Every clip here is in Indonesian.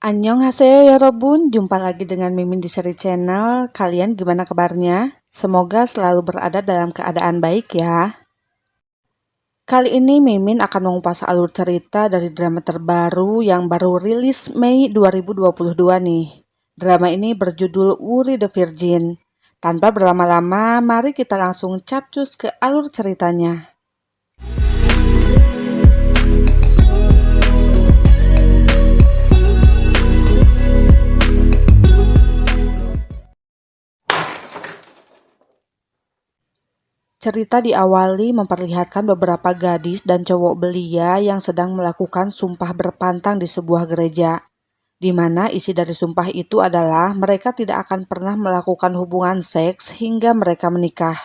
Annyeonghaseyo ya Robun, jumpa lagi dengan Mimin di Seri Channel. Kalian gimana kabarnya? Semoga selalu berada dalam keadaan baik ya. Kali ini Mimin akan mengupas alur cerita dari drama terbaru yang baru rilis Mei 2022 nih. Drama ini berjudul Wuri the Virgin. Tanpa berlama-lama, mari kita langsung capcus ke alur ceritanya. Cerita diawali memperlihatkan beberapa gadis dan cowok belia yang sedang melakukan sumpah berpantang di sebuah gereja, di mana isi dari sumpah itu adalah mereka tidak akan pernah melakukan hubungan seks hingga mereka menikah.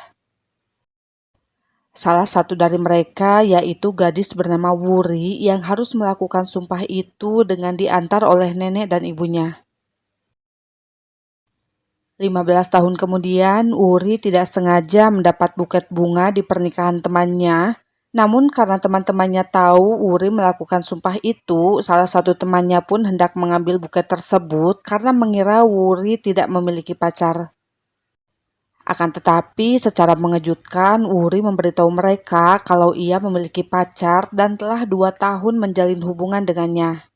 Salah satu dari mereka yaitu gadis bernama Wuri yang harus melakukan sumpah itu dengan diantar oleh nenek dan ibunya. 15 tahun kemudian, Wuri tidak sengaja mendapat buket bunga di pernikahan temannya. Namun karena teman-temannya tahu Wuri melakukan sumpah itu, salah satu temannya pun hendak mengambil buket tersebut karena mengira Wuri tidak memiliki pacar. Akan tetapi secara mengejutkan, Wuri memberitahu mereka kalau ia memiliki pacar dan telah 2 tahun menjalin hubungan dengannya.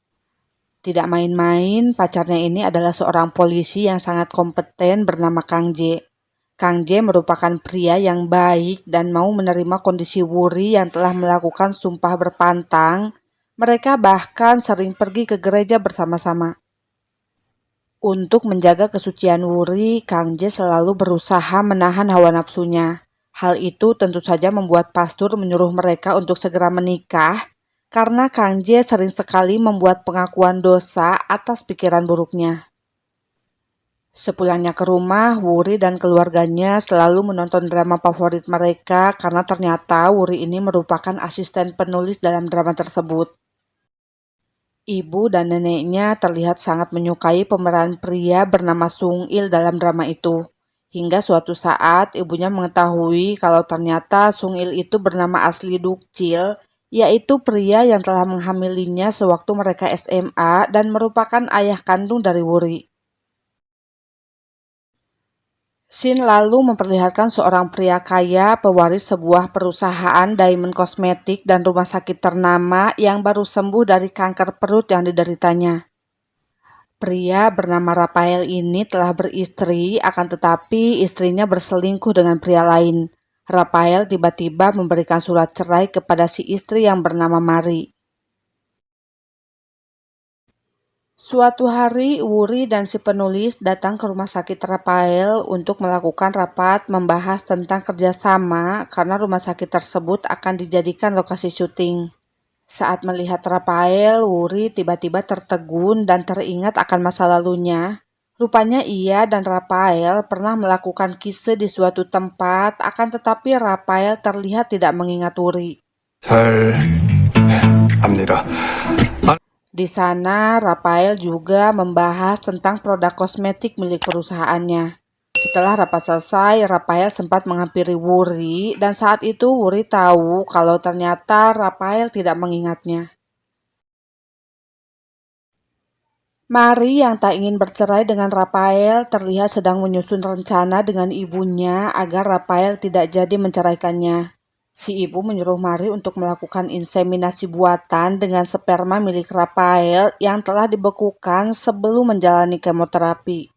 Tidak main-main, pacarnya ini adalah seorang polisi yang sangat kompeten bernama Kang Jae. Kang Jae merupakan pria yang baik dan mau menerima kondisi Wuri yang telah melakukan sumpah berpantang. Mereka bahkan sering pergi ke gereja bersama-sama. Untuk menjaga kesucian Wuri, Kang Jae selalu berusaha menahan hawa nafsunya. Hal itu tentu saja membuat pastor menyuruh mereka untuk segera menikah, karena Kang Jae sering sekali membuat pengakuan dosa atas pikiran buruknya. Sepulangnya ke rumah, Wuri dan keluarganya selalu menonton drama favorit mereka karena ternyata Wuri ini merupakan asisten penulis dalam drama tersebut. Ibu dan neneknya terlihat sangat menyukai pemeran pria bernama Sung Il dalam drama itu. Hingga suatu saat ibunya mengetahui kalau ternyata Sung Il itu bernama asli Dukcil, yaitu pria yang telah menghamilinya sewaktu mereka SMA dan merupakan ayah kandung dari Wuri. Scene lalu memperlihatkan seorang pria kaya pewaris sebuah perusahaan diamond kosmetik dan rumah sakit ternama yang baru sembuh dari kanker perut yang dideritanya. Pria bernama Rafael ini telah beristri, akan tetapi istrinya berselingkuh dengan pria lain. Rafael tiba-tiba memberikan surat cerai kepada si istri yang bernama Mari. Suatu hari, Wuri dan si penulis datang ke rumah sakit Rafael untuk melakukan rapat membahas tentang kerjasama karena rumah sakit tersebut akan dijadikan lokasi syuting. Saat melihat Rafael, Wuri tiba-tiba tertegun dan teringat akan masa lalunya. Rupanya ia dan Rafael pernah melakukan kisah di suatu tempat, akan tetapi Rafael terlihat tidak mengingat Wuri. Di sana, Rafael juga membahas tentang produk kosmetik milik perusahaannya. Setelah rapat selesai, Rafael sempat menghampiri Wuri dan saat itu Wuri tahu kalau ternyata Rafael tidak mengingatnya. Mari yang tak ingin bercerai dengan Rafael terlihat sedang menyusun rencana dengan ibunya agar Rafael tidak jadi menceraikannya. Si ibu menyuruh Mari untuk melakukan inseminasi buatan dengan sperma milik Rafael yang telah dibekukan sebelum menjalani kemoterapi.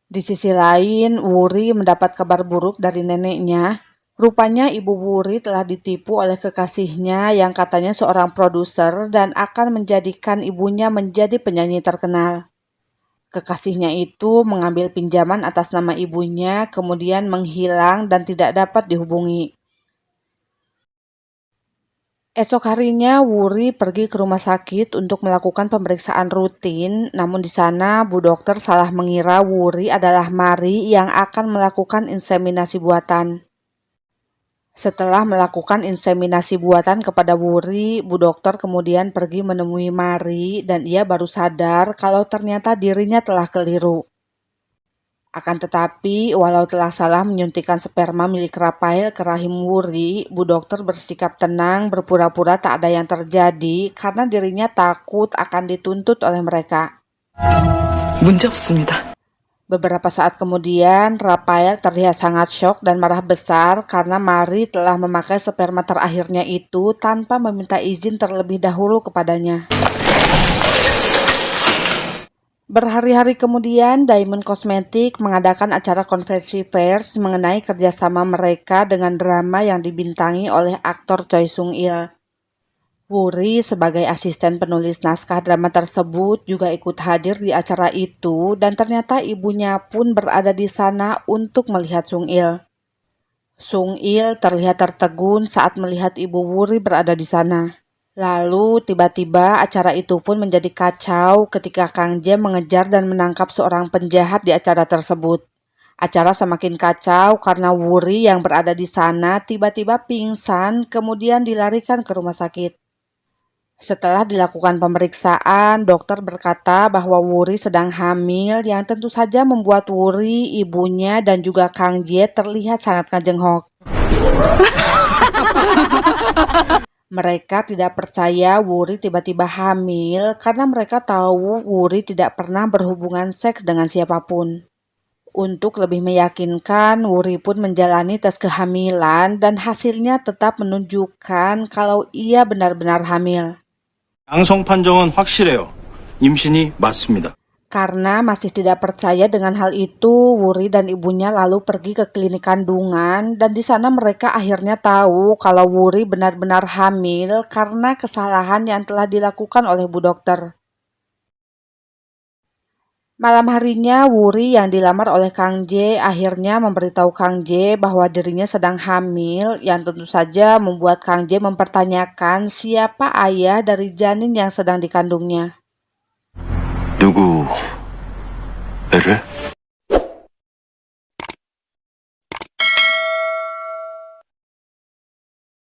Di sisi lain, Wuri mendapat kabar buruk dari neneknya. Rupanya ibu Wuri telah ditipu oleh kekasihnya yang katanya seorang produser dan akan menjadikan ibunya menjadi penyanyi terkenal. Kekasihnya itu mengambil pinjaman atas nama ibunya, kemudian menghilang dan tidak dapat dihubungi. Esok harinya, Wuri pergi ke rumah sakit untuk melakukan pemeriksaan rutin, namun di sana Bu Dokter salah mengira Wuri adalah Mari yang akan melakukan inseminasi buatan. Setelah melakukan inseminasi buatan kepada Wuri, Bu Dokter kemudian pergi menemui Mari dan ia baru sadar kalau ternyata dirinya telah keliru. Akan tetapi, walau telah salah menyuntikkan sperma milik Rafael ke rahim Wuri, Bu Dokter bersikap tenang berpura-pura tak ada yang terjadi karena dirinya takut akan dituntut oleh mereka. 문제 없습니다. Beberapa saat kemudian, Rafael terlihat sangat syok dan marah besar karena Mary telah memakai sperma terakhirnya itu tanpa meminta izin terlebih dahulu kepadanya. Berhari-hari kemudian, Diamond Cosmetics mengadakan acara konferensi pers mengenai kerjasama mereka dengan drama yang dibintangi oleh aktor Choi Sung-il. Wuri sebagai asisten penulis naskah drama tersebut juga ikut hadir di acara itu dan ternyata ibunya pun berada di sana untuk melihat Sung-il. Sung-il terlihat tertegun saat melihat ibu Wuri berada di sana. Lalu tiba-tiba acara itu pun menjadi kacau ketika Kang Jae mengejar dan menangkap seorang penjahat di acara tersebut. Acara semakin kacau karena Wuri yang berada di sana tiba-tiba pingsan kemudian dilarikan ke rumah sakit. Setelah dilakukan pemeriksaan, dokter berkata bahwa Wuri sedang hamil yang tentu saja membuat Wuri, ibunya, dan juga Kang Jae terlihat sangat ngejengok. Mereka tidak percaya Wuri tiba-tiba hamil karena mereka tahu Wuri tidak pernah berhubungan seks dengan siapapun. Untuk lebih meyakinkan, Wuri pun menjalani tes kehamilan dan hasilnya tetap menunjukkan kalau ia benar-benar hamil. 양성 판정은 확실해요. 임신이 맞습니다. Karena masih tidak percaya dengan hal itu, Wuri dan ibunya lalu pergi ke klinik kandungan dan di sana mereka akhirnya tahu kalau Wuri benar-benar hamil karena kesalahan yang telah dilakukan oleh Bu Dokter. Malam harinya, Wuri yang dilamar oleh Kang Jae akhirnya memberitahu Kang Jae bahwa dirinya sedang hamil yang tentu saja membuat Kang Jae mempertanyakan siapa ayah dari janin yang sedang dikandungnya. 누구 애를?